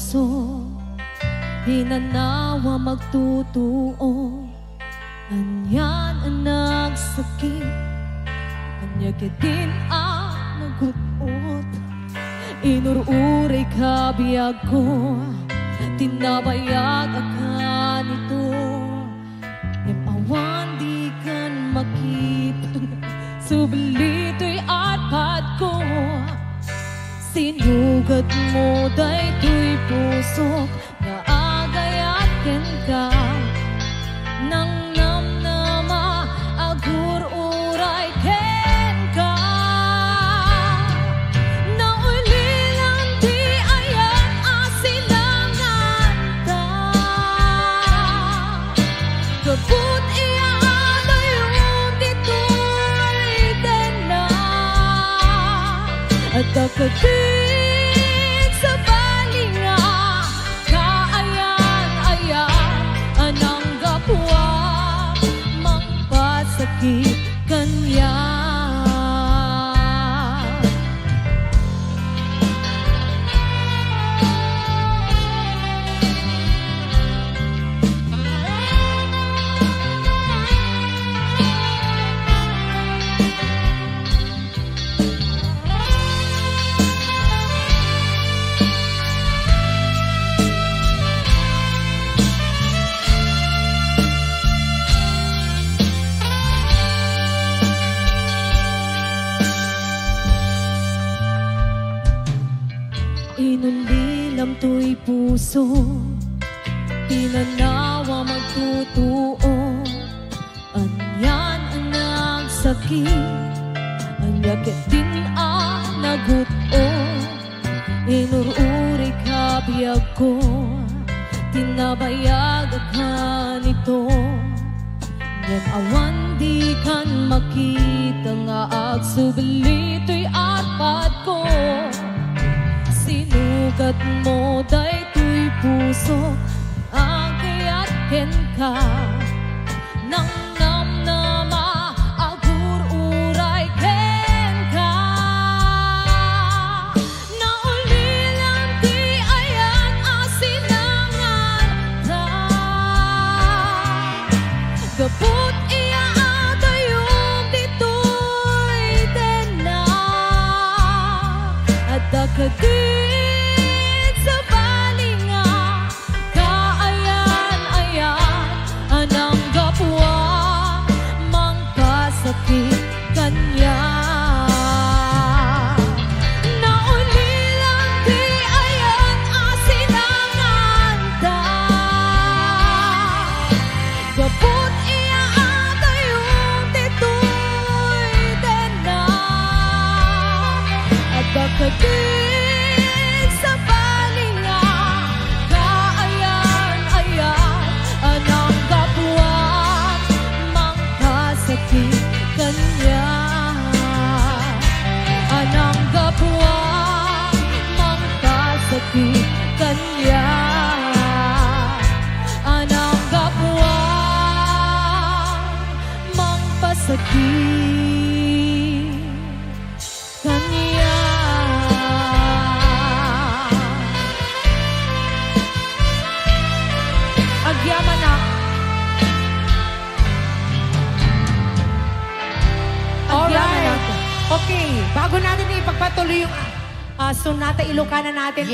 puso, hinanawa magtutuo. Anyan ang nagsakit, anyagitin ang nagutot. Inururay kabiyag ko, tinabayag akan ito. Imawan di kan makita, sublito'y atpad ko. Sinugat mo dayto'y pusok, nga agayatin ka. Nang namnama, agur-uray ken ka. Naulilan di ayan asilangan ta. Kaput iya adayon dito'y dena. At dakating sa balinga, kaayan-ayan anang gapwa, mangpasakit kanya. Inulilam to'y puso, pinanawa magtutuo. Anyan ang nagsakit, anyakit din ang naguto. Inururi kabiyag ko, tinabayag akan ito. Yan awan di kan makita, nga agsubalito'y atpad ko. Sinugat mo dayto'y puso, agayatin ka. Nang namnama, agur-uray ken ka. Naulilan di ayan asinangan ta. Gaput iya adayon dito'y dena. At dakating sa balinga, kaayan-ayan anang gapwa, mangpasakit kanya. Naulilan di ayan asinangan ta. Gaput iya adayon dito'y dena. At dakating sa balinga, kaayan-ayan anang gapwa, mangpasakit kanya. Anang gapwa, mangpasakit kanya. Anang gapwa, mangpasakit kanya. Agyaman na. Alright. Okay, bago natin ipagpatuloy yung Sonata Ilocana natin,